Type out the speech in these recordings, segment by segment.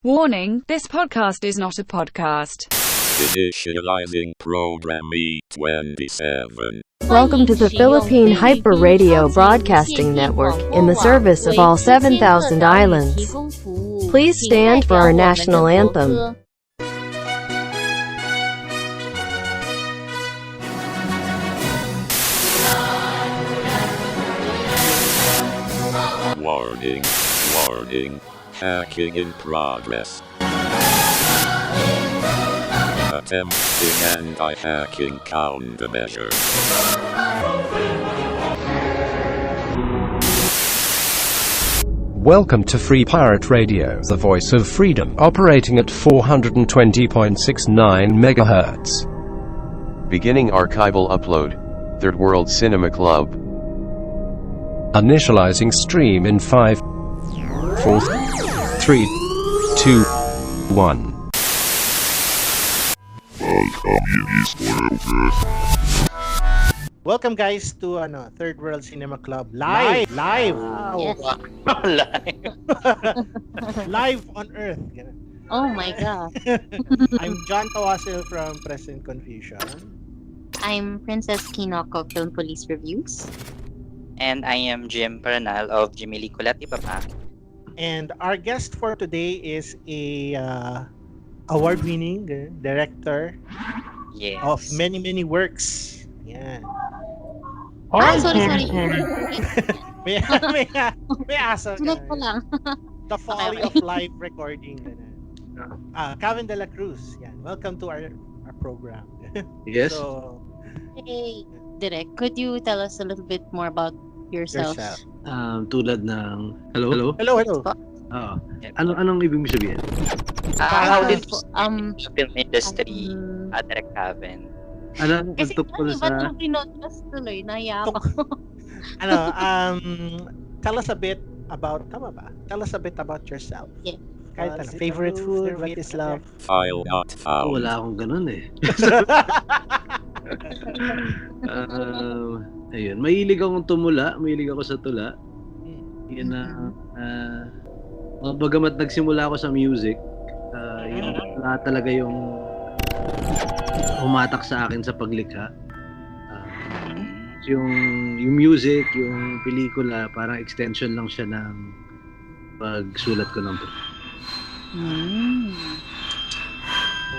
Warning, this podcast is not a podcast. Initializing program E27. Welcome to the Philippine Hyper Radio Broadcasting Network in the service of all 7,000 islands. Please stand for our national anthem. Warning, warning, hacking in progress. Attempting anti-hacking countermeasure. Welcome to Free Pirate Radio, the voice of freedom, operating at 420.69 MHz. Beginning archival upload. Third World Cinema Club. Initializing stream in 5, 4, 3, 2, 1. Welcome guys to Third World Cinema Club live. Wow. Yes. Live on Earth. Ganun. Oh my god. I'm John Tawasil from Present Confusion. I'm Princess Kinoko, Film Police Reviews. And I am Jim Paranal of Jimmy Kulat Ipapa. And our guest for today is a award-winning director Yes. of many works. Yeah. Sorry. may asa. Sunod ko lang. The Folly Okay. of Live Recording. Kevin De La Cruz. Yan. Welcome to our program. Yes. So, Hey, Direk, could you tell us a little bit more about yourself? Tulad ng hello. Hello. Oo. Anong ibig mo sabihin? How did you Um, sa film industry, Direk Kevin? Ano kasi tungkol ba't sa mo pinodcast tuloy? Naiya ako. Tell us a bit about, tama ba? Tell us a bit about yourself. Yeah. Kahit favorite food, what is love? File not found. wala akong ganun eh. Ayun, mahilig akong tumula, mahilig ako sa tula. Yun na bagamat nagsimula ako sa music, yun na talaga yung humatak sa akin sa paglikha. Yung music, yung pelikula, parang extension lang siya ng pagsulat ko ng book.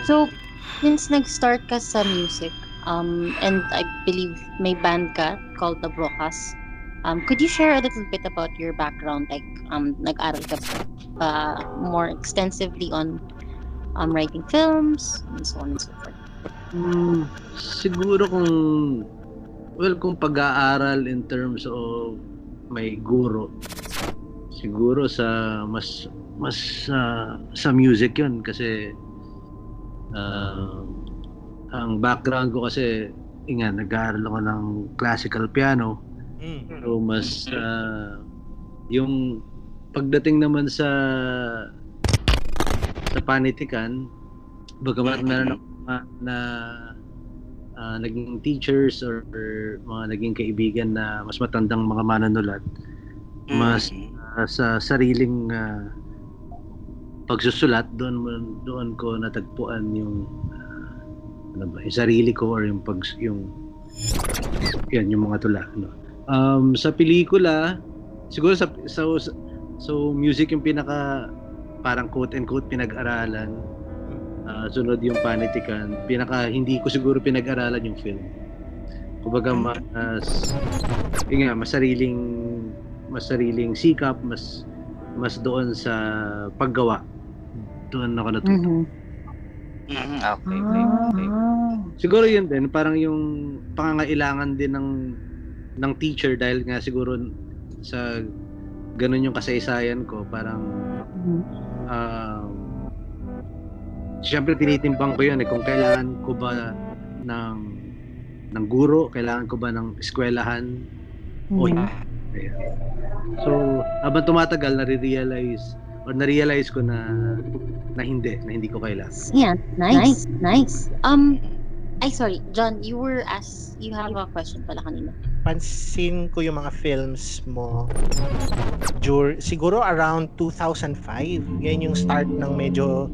So, since nag-start ka sa music, and I believe may band ka called The Brocas, could you share a little bit about your background? Like, nag-aral ka ba more extensively on writing films, and so on and so forth? Siguro kung pag-aaral in terms of may guro, siguro sa mas sa music yun kasi ang background ko kasi nag-aaral ako ng classical piano. So mas yung pagdating naman sa panitikan, bagamat meron ako na naging teachers or mga naging kaibigan na mas matandang mga manunulat, mas sa sariling pagsusulat doon ko natagpuan yung yung sarili ko or yung mga tula, no? Sa pelikula siguro so music yung pinaka parang quote and quote pinag-aralan, sunod yung panitikan, pinaka hindi ko siguro pinag-aralan yung film. Kumbaga mas sariling sikap, mas doon sa paggawa. Doon ako natuto. Okay. Siguro yun din, parang yung pangangailangan din ng teacher dahil nga siguro sa ganun yung kasaysayan ko, parang siyempre tinitimbang ko yun kung kailangan ko ba ng guro, kailangan ko ba ng eskwelahan o hindi. So, habang tumatagal, na-realize ko na hindi ko kailangan. Yeah, nice. Sorry, John, you have a question pala kanina. napansin ko yung mga films mo siguro around 2005. Yan yung start ng medyo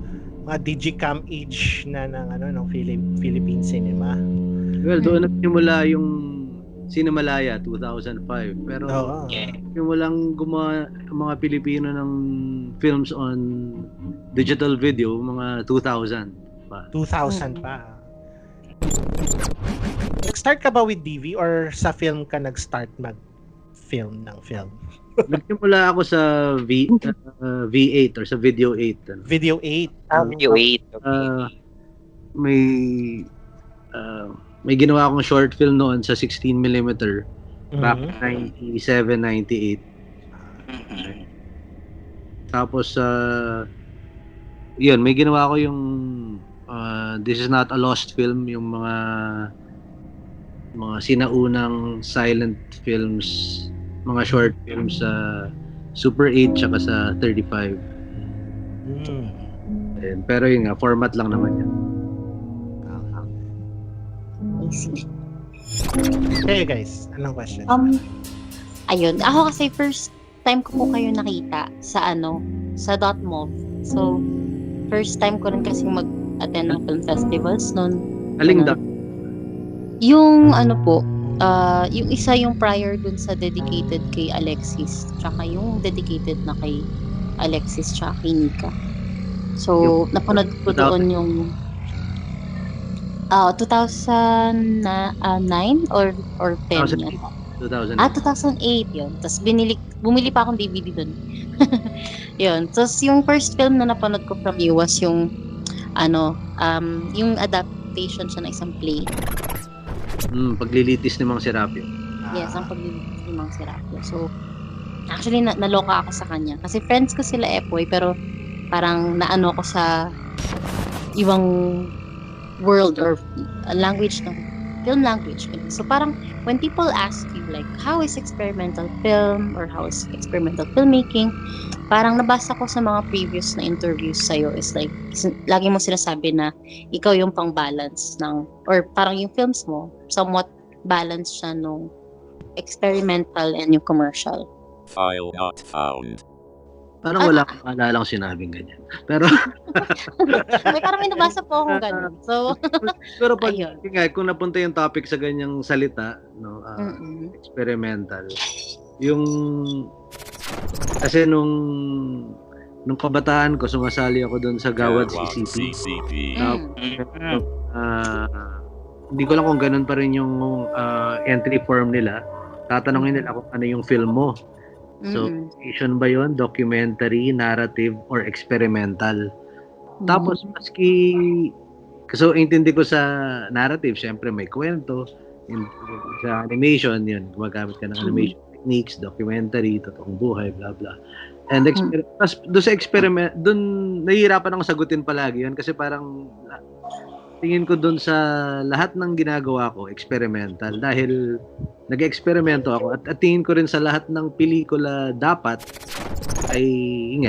mga digicam age na ng Philippine cinema. Well, doon nagsimula yung Cinemalaya 2005. Pero yung walang gumawa mga Pilipino ng films on digital video mga 2000 pa. 2000 pa. Nag-start ka ba with DV or sa film ka nag-start mag-film ng film? Nagsimula ako sa V8 or sa Video 8. Video 8. Video 8. Okay. May ginawa akong short film noon sa 16mm back 97, 98. Tapos yun, may ginawa ko yung This Is Not a Lost Film, yung mga sinaunang silent films, mga short films sa Super 8 tsaka sa 35. Pero yun nga, format lang naman yan. Hey guys, anong question? Ayun, ako kasi first time ko po kayo nakita sa sa .mov. So, first time ko rin kasi mag-attend ng film festivals noon. Aling da? Yung yung isa yung prior dun sa dedicated kay Alexis, tsaka yung dedicated na kay Alexis tsaka kay Nika. So, napanood ko doon yung 2009 or 10 yun. 2008. 2008 yun. Tapos bumili pa akong DVD doon. Yun. Tapos yung first film na napanood ko from you was yung yung adaptation siya ng isang play. Paglilitis ni Mang Serapio. Yes, ang paglilitis ni Mang Serapio. So, actually, naloka ako sa kanya. Kasi friends ko sila Epoy, pero parang naano ko sa ibang world or language ng film language. So parang when people ask you like how is experimental film or how is experimental filmmaking, parang nabasa ko sa mga previous na interviews sa'yo is like lagi mo sinasabi na ikaw yung pang-balance ng or parang yung films mo somewhat balance siya nung experimental and yung commercial. File not found. Parang wala akong alalang sinabing ganyan. Pero may parang may nabasa po akong ganun. So, pero pag kung napunta yung topic sa ganyang salita, no, experimental. Yung kasi nung kabataan ko sumasali ako doon sa Gawad CCP. Hindi ko lang kung ganun pa rin yung entry form nila. Tatanungin nila kung ano yung film mo. So, fiction ba yun? Documentary, narrative, or experimental? Tapos, so, intindi ko sa narrative, syempre may kwento. Sa animation, yun, gumagamit ka ng animation techniques, documentary, totoong buhay, blah, blah. And doon sa experiment, doon nahihirapan akong sagutin palagi yun kasi parang tingin ko doon sa lahat ng ginagawa ko, experimental. Dahil nag-eksperimento ako at tingin ko rin sa lahat ng pelikula dapat ay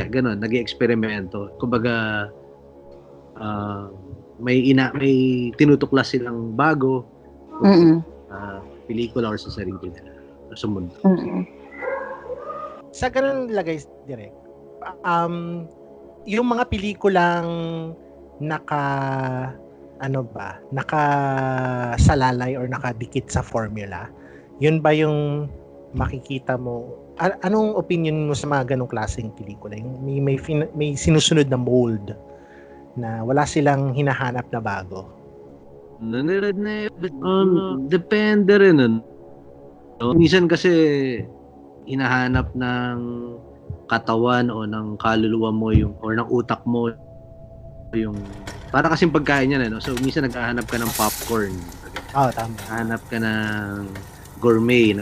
ganun, nag-eksperimento. Kumbaga may tinutuklas silang bago pelikula or sa sarili nila or sa mundo. Sa ganun lagay direct. Yung mga pelikulang nakasalalay or nakadikit sa formula, yun ba yung makikita mo? Anong opinion mo sa mga ganong klaseng pelikula? Yung may sinusunod na mold na wala silang hinahanap na bago? Depende rin nun. Minsan kasi hinahanap ng katawan o ng kaluluwa mo or ng utak mo yung para kasing pagkain yan, no? So, minsan naghahanap ka ng popcorn. Tama. Naghahanap ka ng gourmet,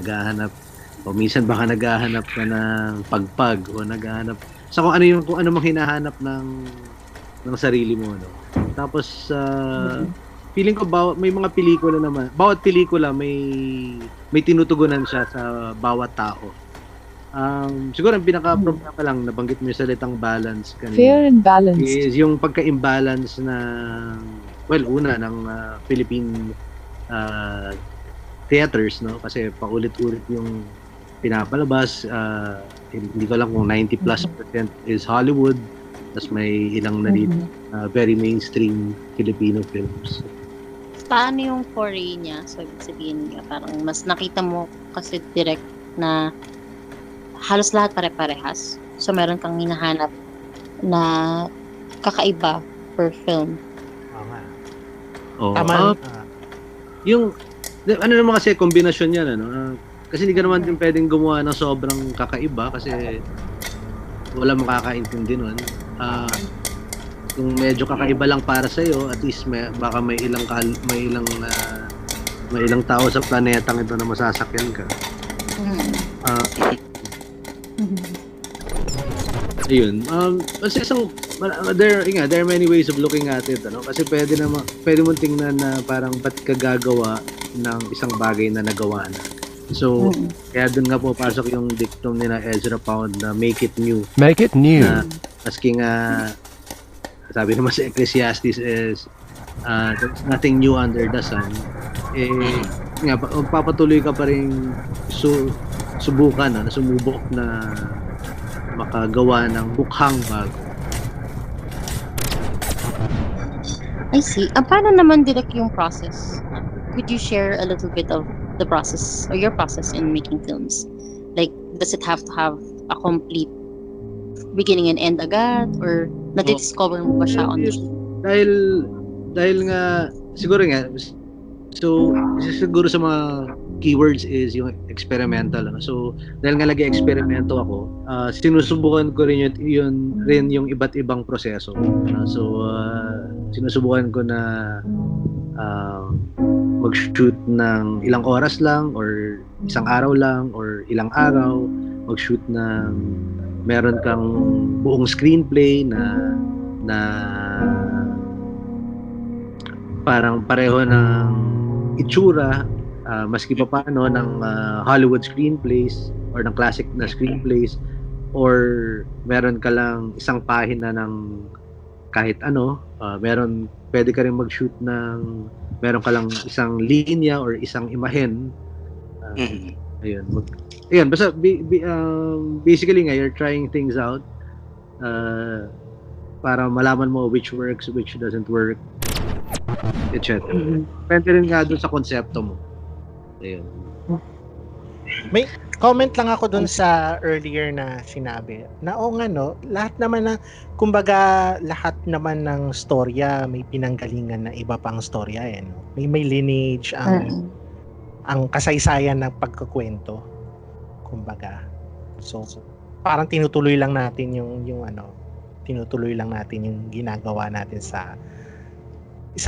o minsan baka naghahanap ka ng pagpag, o naghahanap, sa kung ano mang hinahanap ng sarili mo, no? Tapos, feeling ko may mga pelikula naman, bawat pelikula may tinutugunan siya sa bawat tao. Siguro ang pinaka-problema lang, nabanggit mo yung salitang balance kanina. Fair and balanced. Is yung pagka-imbalance ng Philippine theaters, no? Kasi paulit-ulit yung pinapalabas. Hindi ko lang kung 90+% is Hollywood. Tapos may ilang na dito very mainstream Filipino films. Paano yung foray niya? So, sabihin niya, parang mas nakita mo kasi direct na halos lahat pare-parehas. So, meron kang hinahanap na kakaiba per film. Oo nga. Oh, Tama. yung ano naman kasi kombinasyon yan, ano? Kasi hindi ka naman din pwedeng gumawa ng sobrang kakaiba kasi wala makakaintindi nun. Kung medyo kakaiba lang para sa iyo, at least baka may ilang tao sa planetang ito na masasakyan ka. Ayun. Kasi there are many ways of looking at it, ano? Kasi pwede mong tingnan na parang ba't ka gagawa ng isang bagay na nagawa na. So, kaya dun nga po pasok yung dictum ni na Ezra Pound na make it new. Make it new. Na, maski nga, sabi naman sa Ecclesiastes is, there's nothing new under the sun. Nga, papatuloy ka pa rin subukan, sumubok na makagawa ng bukhang bago. I see. Paano naman direct yung process? Could you share a little bit of the process or your process in making films? Like, does it have to have a complete beginning and end agad? Or na-discover mo ba siya on the shoot? Dahil nga, siguro nga, so, siguro sa mga keywords is yung experimental. Ano? So, dahil nga lagi eksperimento ako, sinusubukan ko rin yung iba't ibang proseso. So, sinusubukan ko na mag-shoot ng ilang oras lang or isang araw lang or ilang araw, mag-shoot ng meron kang buong screenplay na parang pareho ng itsura, maski pa paano ng Hollywood screenplays or ng classic na screenplays, or meron ka lang isang pahina ng kahit ano, pwede ka rin mag-shoot ng meron ka lang isang linya or isang imahen. Ayun, basta basically nga you're trying things out para malaman mo which works, which doesn't work, etc. Depende rin nga doon sa konsepto mo. Ayun. May comment lang ako dun sa earlier na sinabi na lahat naman kumbaga lahat naman ng storya may pinanggalingan na iba pang storya may lineage ang kasaysayan ng pagkukwento, kumbaga. So parang tinutuloy lang natin yung ginagawa natin sa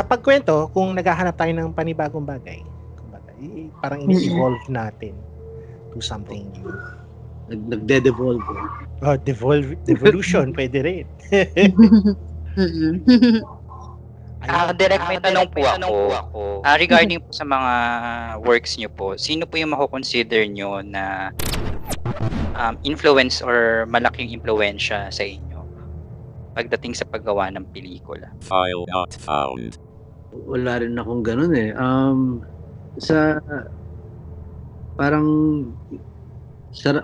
pagkwento. Kung naghahanap tayo ng panibagong bagay, kumbaga parang ini-evolve natin to something new. Nagde-devolve. Devolution, pwede rin. Direct may tanong po ako. Regarding po sa mga works nyo po, sino po yung mako-consider nyo na influence or malaking impluwensya sa inyo pagdating sa paggawa ng pelikula? File not found. Wala rin akong ganun eh.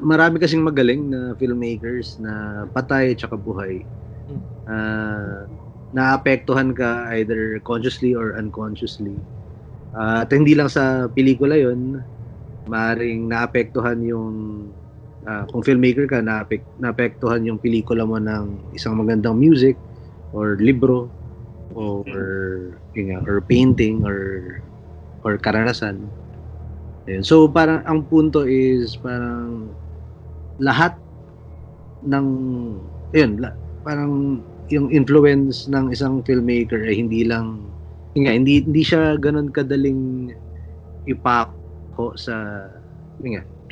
Marami kasing magaling na filmmakers na patay tsaka buhay. Naapektuhan ka either consciously or unconsciously. At hindi lang sa pelikula yon, maaaring naapektuhan yung kung filmmaker ka, naapektuhan yung pelikula mo ng isang magandang music or libro or painting or karanasan. So parang ang punto is parang lahat ng parang yung influence ng isang filmmaker ay hindi siya ganun kadaling ipako sa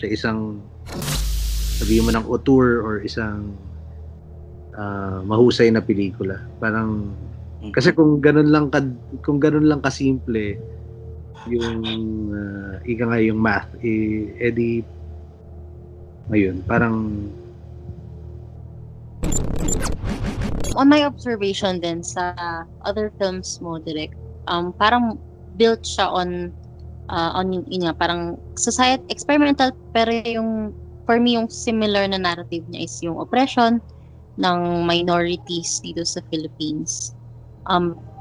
isang sabihin mo ng auteur or isang mahusay na pelikula. Parang kasi kung ganun lang kasimple yung yung math, edi ayun, parang on my observation din sa other films mo, direct, parang built siya on on yun nga, parang society, experimental, pero for me, yung similar na narrative niya is yung oppression ng minorities dito sa Philippines.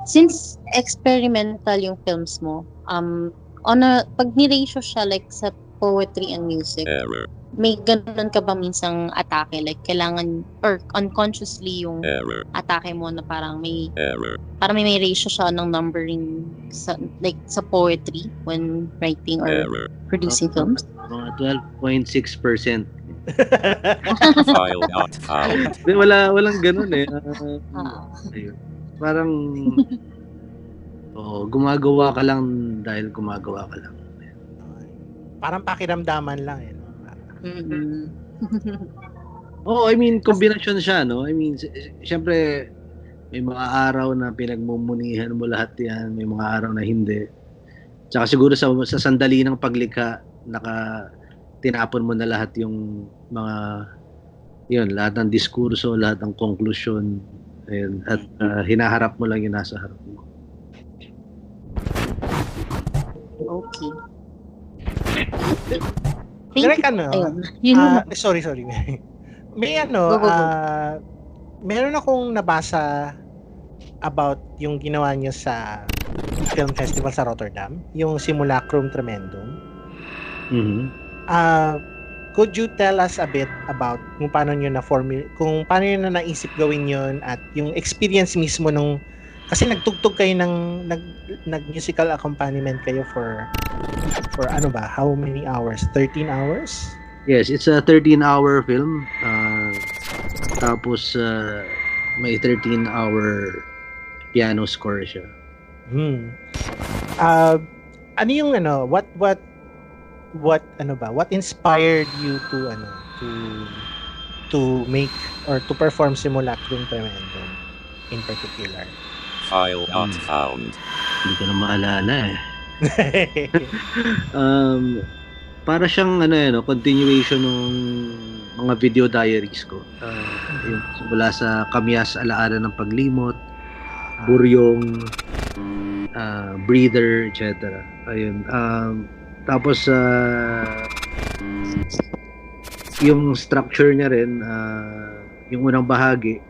Since experimental yung films mo, pag ni-ratio siya like sa poetry and music, may ganun ka ba minsang atake? Like, kailangan, or unconsciously yung atake mo na parang may ratio siya ng numbering sa poetry when writing or producing films? Mga 12.6%. File not found. Walang ganun eh. Ayun. Parang gumagawa ka lang dahil gumagawa ka lang. Parang pakiramdaman lang eh. I mean, kombinasyon siya, no? I mean, siyempre, may mga araw na pinagmumunihan mo lahat yan, may mga araw na hindi. Tsaka siguro sa sandali ng paglikha, tinapon mo na lahat yung mga, lahat ng diskurso, lahat ng konklusyon, ayun, at hinaharap mo lang yung nasa harap mo. Okay. Direk sorry. May Go. meron akong nabasa about yung ginawa niyo sa film festival sa Rotterdam, yung Simulacrum Tremendum. Could you tell us a bit about kung paano niyo na naisip gawin yon at yung experience mismo nung, kasi nagtugtog kayo nag-musical accompaniment kayo for how many hours? 13 hours? Yes, it's a 13-hour film. Tapos may 13-hour piano score siya. Ano yung what inspired you to make or to perform Simulacrum Tremendum in particular? File not found. Hindi ko na maalala eh. Para siyang continuation ng mga video diaries ko. Mula sa Kamyas, Alaala ng Paglimot, Buryong, Breather, etc. Ayun. Tapos yung structure niya rin, yung unang bahagi,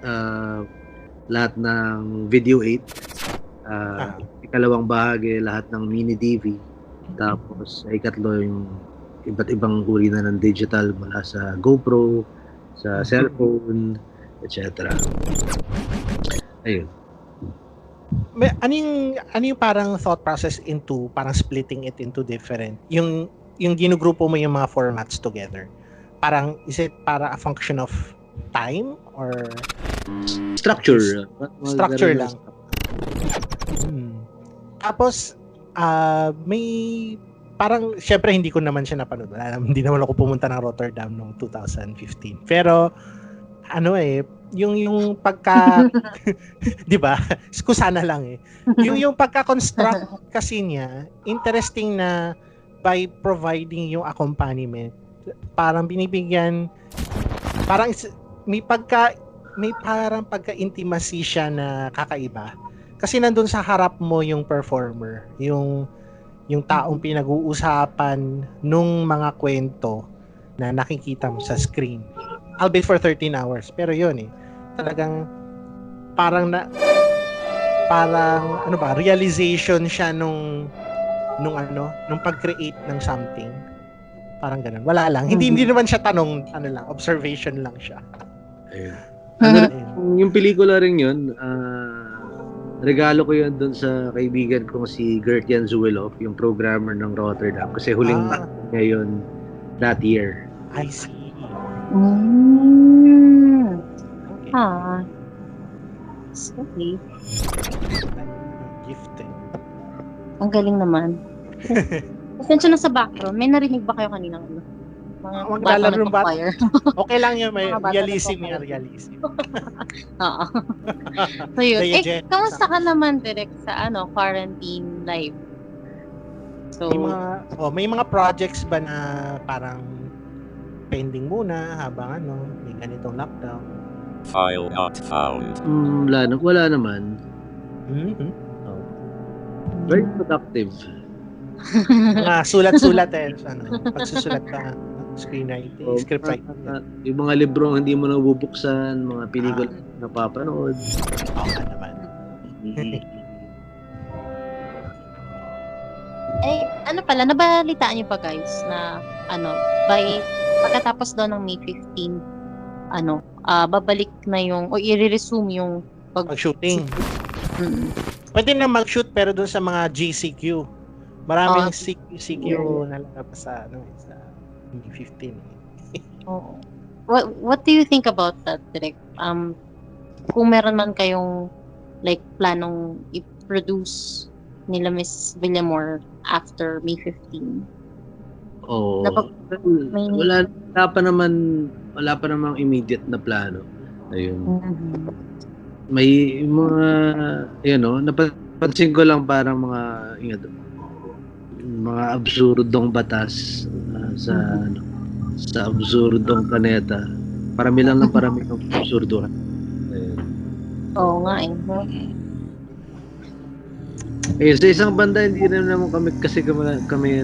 lahat ng video 8, ikalawang bahagi lahat ng mini DV, tapos ikatlo yung iba't ibang uri na ng digital mula sa GoPro, sa cellphone, etc. Ayun. Ano yung parang thought process into parang splitting it into different, yung ginugrupo mo yung mga formats together? Parang is it para a function of time or structure lang? Tapos may parang, syempre hindi ko naman siya napanood. Hindi naman ako pumunta ng Rotterdam noong 2015. Pero yung pagka 'di ba? Sana lang eh. Yung pagka-construct kasi niya, interesting na by providing yung accompaniment, parang binibigyan, parang may parang pagka-intimacy siya na kakaiba. Kasi nandun sa harap mo yung performer, yung taong pinag-uusapan nung mga kwento na nakikita mo sa screen. Albeit for 13 hours. Pero yun talagang parang realization siya nung pag-create ng something. Parang ganun. Wala lang. Hindi naman siya tanong, observation lang siya. Ayun. Yung pelikula rin yun, regalo ko yun doon sa kaibigan kong si Gert-Jan Zuelov, yung programmer ng Rotterdam. Kasi huling niya yun that year. I see. Sorry. Gifted. Ang galing naman. Pasensya na sa background. May narinig ba kayo kanina? Mga bata nagpa-fire. Okay lang yun. May realism. Oo. So yun. Kamusta ka naman direct sa quarantine life? So, may mga projects ba na parang pending muna habang may ganitong lockdown? File not found. Wala naman. Mm-hmm. Very productive. Mga sulat-sulat pagsusulat ka ng screenwriting, scriptwriting. Yung mga libro hindi mo nabubuksan, mga pelikula napapanood. Oo nga naman. Ano pala, nabalitaan niyo pa guys na pagkatapos daw ng May 15, babalik na yung, o i-resume yung pag-shooting. Pwede na mag-shoot pero doon sa mga GCQ. Maraming CQ nalalabas sa May 15. What do you think about that, Direk? Kung meron man kayong planong i-produce nila Miss Villamor after May 15. Wala pa namang immediate na plano. Ayun. May mga napansin ko lang parang mga absurdong batas sa absurdong planeta. Parami ng absurduhan. Oo nga sa isang banda, hindi rin naman kami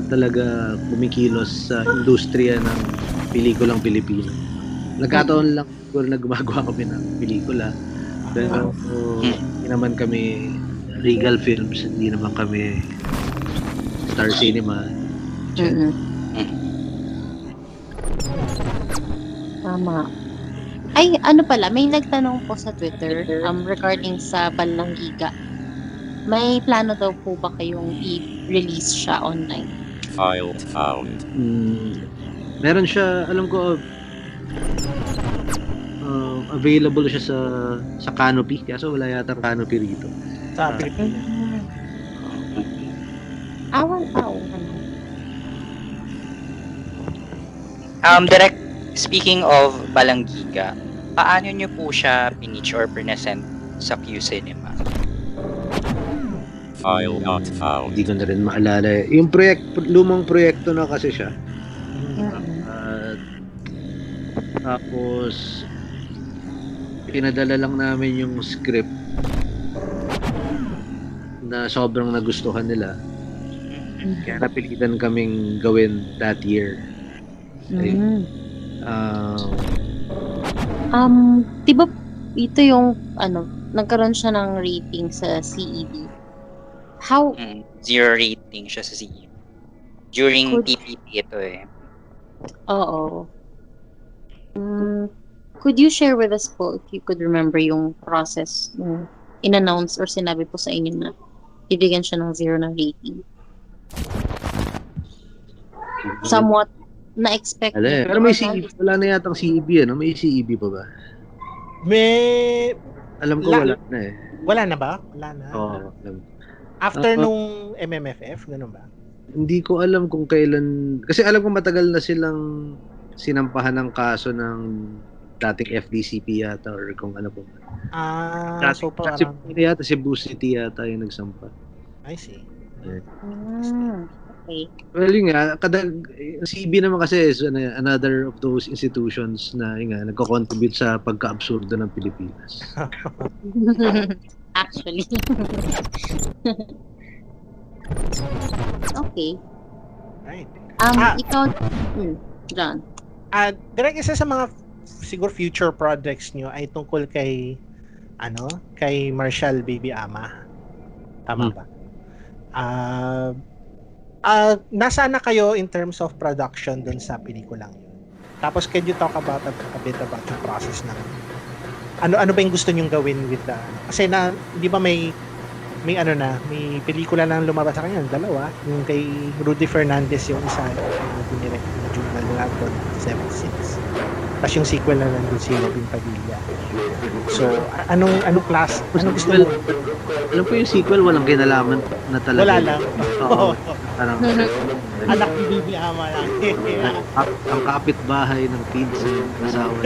talaga kumikilos sa industriya ng pelikulang Pilipino. Nagkataon lang siguro na gumagawa kami ng pelikula. Pero hindi naman kami Regal Films, hindi naman kami Star Cinema. Tama. Ay, ano pala, may nagtanong po sa Twitter regarding sa Balanggiga. May plano daw po ba kayong i-release siya online? File found. Meron siya, alam ko, available siya sa Canopy. Kaso wala yata Canopy rito. Sa Pilipinas. Direct, speaking of Balanggiga, paano nyo po siya pinitch or present sa Q Cinema? File not found. Hindi ko na rin maalala. Yung lumang proyekto na kasi siya. Tapos pinadala lang namin yung script na sobrang nagustuhan nila. Kaya napilitan kaming gawin that year. Diba ito yung nagkaroon siya ng rating sa CED. How? 0 rating siya sa CED. During TPP ito Oo. Could you share with us po if you could remember yung process nung in-announce or sinabi po sa inyo na bibigyan siya ng 0 na rating? Somewhat na-expect. Pero may CEB. Wala na yatang CEB, May CEB pa ba? Alam ko wala na Wala na ba? Wala na. Oo. After nung MMFF, ganun ba? Hindi ko alam kung kailan. Kasi alam ko matagal na silang sinampahan ng kaso ng dating FDCP yata or kung ano po. So parang si Boost City yata yung nagsampa. I see. Okay. Well, yun nga, CB naman kasi is another of those institutions na nagko-contribute sa pagka-absurdo ng Pilipinas. Actually. Okay. Right. Ikaw, John. Direct isa sa mga siguro future projects nyo ay tungkol kay Marshall Baby Ama. Tama ba? Nasaan na kayo in terms of production dun sa pelikulang yun? Tapos can you talk about a bit about yung process ng ano ba yung gusto nyong gawin with the kasi di ba may pelikula lang lumabas sa kanya, 2, yung kay Rudy Fernandez yung isa dinirect ng Juvenal Lanton 76. Tapos yung sequel na nandun si Robin Padilla. So, anong class? Anong gusto mo? Alam ko yung sequel, walang kinalaman na talaga. Wala lang. Oo. Parang, anak ni Bibi Ama lang. Ang kapitbahay ng pizza, asawa.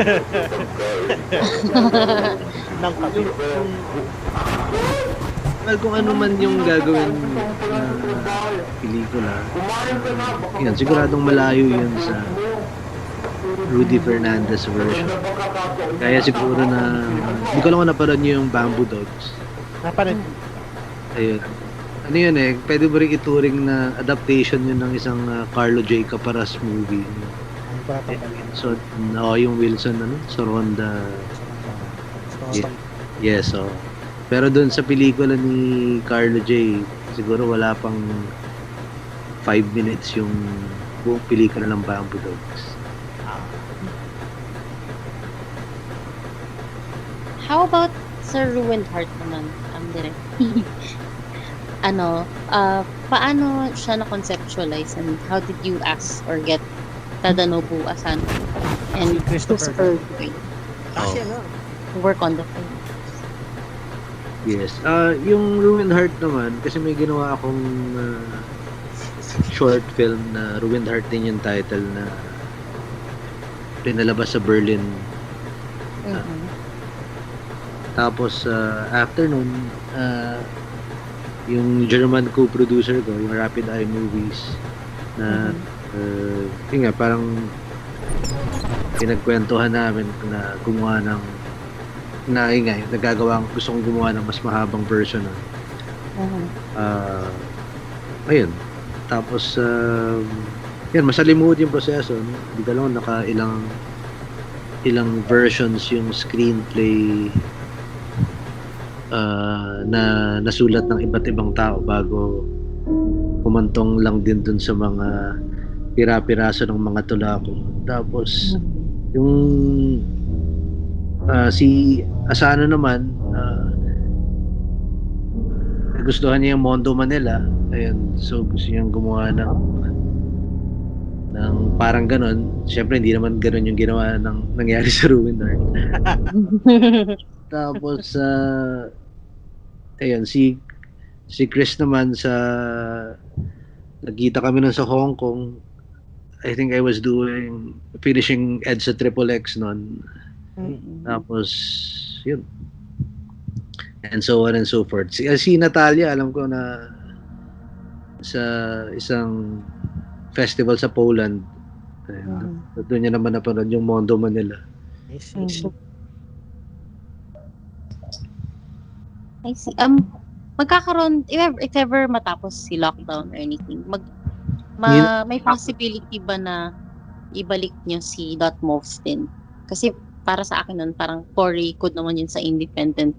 Ng kapit. Well, kung ano man yung gagawin pelikula, yan, siguradong malayo yun sa Rudy Fernandez version. Kaya siguro na hindi ko lang napanood niyo yung Bamboo Dogs. Napanood. Ayun. ano yun eh, pwede mo rin ituring na adaptation yun ng isang Carlo J. Caparas movie. Ano ba pagaling? So, yung Wilson, Soronda. Yes, so. Pero doon sa pelikula ni Carlo J, siguro wala pang 5 minutes yung buong pelikula ng Bamboo Dogs. How about sa Ruined Heart naman? Direct. Paano siya na-conceptualize and how did you ask or get Tadanobu Asano and Christopher Lloyd to work on the film? Yes. Yung Ruined Heart naman, kasi may ginawa akong short film na Ruined Heart din yung title na pinalabas sa Berlin. Tapos, after nun, yung German co-producer ko, yung Rapid Eye Movies, na, yun nga, parang pinagkwentuhan namin na gumawa ng, gusto kong gumawa ng mas mahabang version nun. Ayun. Tapos, yan, masalimuot yung proseso. Hindi ka lang ilang versions yung screenplay na nasulat ng iba't ibang tao bago kumantong lang din dun sa mga pira-piraso ng mga tula ko. Tapos yung si Asano naman gustuhan niya yung Mondo Manila. Ayun, so gusto niyang gumawa ng parang ganon. Siyempre hindi naman ganon yung ginawa ng nangyari sa Ruined Heart. Tapos ayun, si Chris naman nagkita kami nun sa Hong Kong. I think I was finishing EDSA XXX nun. Tapos yun, and so on and so forth. Si Natalia, alam ko na sa isang festival sa Poland. Doon niya naman napanood yung Mondo Manila. I see. Magkakaroon, if ever matapos si lockdown or anything, may possibility ba na ibalik niyo si Dot Moves din? Kasi para sa akin nun, parang for-record naman yun sa independent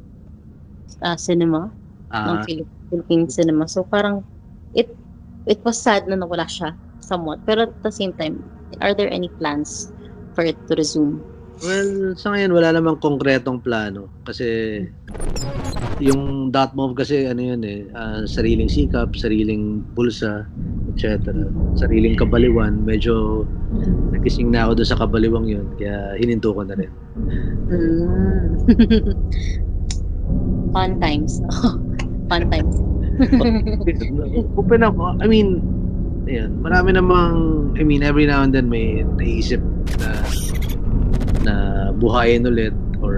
cinema ng Philippine cinema. So parang it was sad na nawala siya somewhat. Pero at the same time, are there any plans for it to resume? Well, sa ngayon wala namang konkretong plano kasi yung Dot Move kasi sariling sikap, sariling bulsa, etc. Sariling kabaliwan. Medyo nagising na ako doon sa kabaliwang yun kaya hininto ko na rin. Fun times. Fun times. Open ako. I mean, ayan, marami namang, every now and then may naisip na buhayin ulit or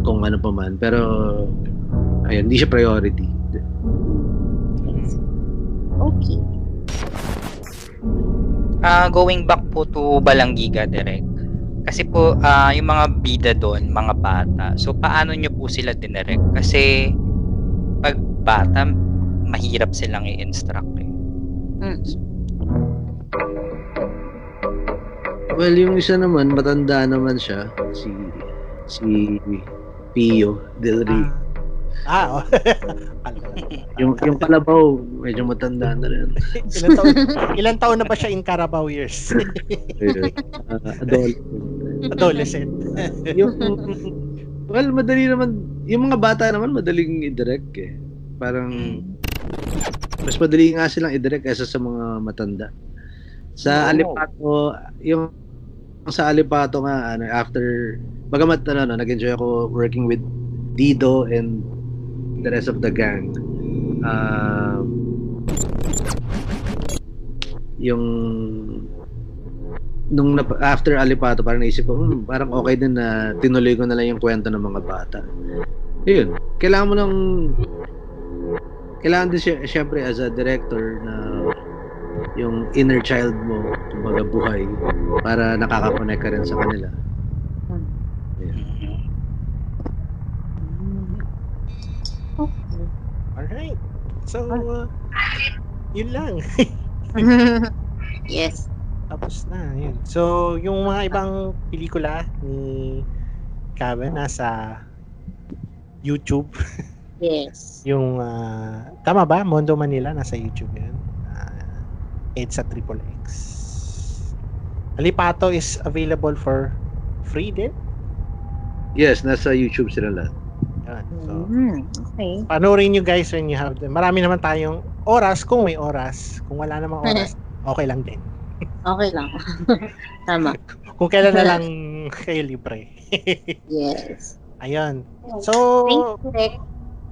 kung ano pa man. Pero, ayun, hindi siya priority. Okay. Going back po to Balanggiga direct. Kasi po, yung mga bida doon, mga bata. So, paano nyo po sila dinirect? Kasi, pag bata, mahirap silang i-instruct eh. Well, yung isa naman, matanda naman siya. Si Pio Del Rey. yung Kalabaw, medyo matanda na rin. Ilan taon na ba siya in Carabao years? Adolescent. Well, madali naman. Yung mga bata naman, madaling i-direct eh. Parang, mas madali nga silang i-direct kaysa sa mga matanda. Sa Alipato, yung sa Alipato nga, after, bagamat nag-enjoy ako working with Dido and the rest of the gang. After Alipato, parang naisip ko, parang okay din na tinuloy ko na lang yung kwento ng mga bata. Yun, kailangan din syempre as a director na yung inner child mo kumbaga buhay para nakaka-connect ka rin sa kanila. Alright. So, yun lang. Yes. Tapos na, yun. So, yung mga ibang pelikula ni Kevin nasa YouTube. Yes. Yung, tama ba? Mondo Manila, nasa YouTube yun. EDSA XXX. Alipato is available for free din. Yes, nasa YouTube sila lahat. Yan. So, Okay. panoorin nyo guys when you have them. Marami naman tayong oras kung may oras. Kung wala namang oras, okay lang din. Okay lang. Tama. Kung kailan na lang kayo libre. Yes. Ayun. So, Thank you, Rick.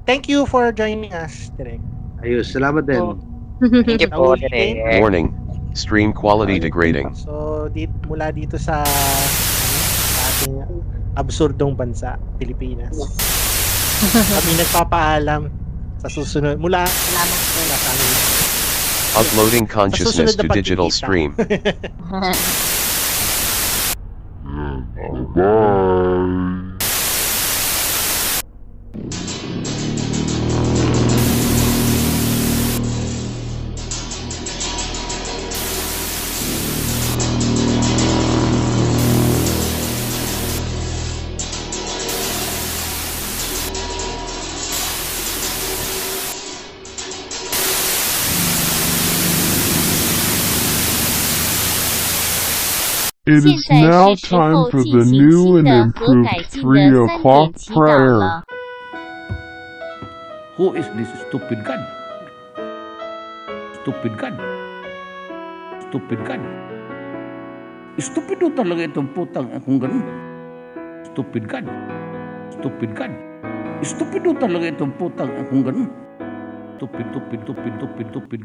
thank you for joining us, Direk. Ayos, salamat din. So, Thank you po, Direk. Warning. Stream quality degrading. So, mula dito sa ating absurdong bansa, Pilipinas. Kami nagpapaalam sa susunod. Mula Salamat po. sa amin. Uploading Sa consciousness susunod na to digital pagkikita. stream. It is now time for the new and improved 3 o'clock prayer. Who is this stupid God? Stupid God? Stupid God? Stupido talaga itong putang akong ganun. Stupid God? Stupid God? Stupido talaga itong putang akong ganun. Stupid, stupid, stupid, stupid, stupid.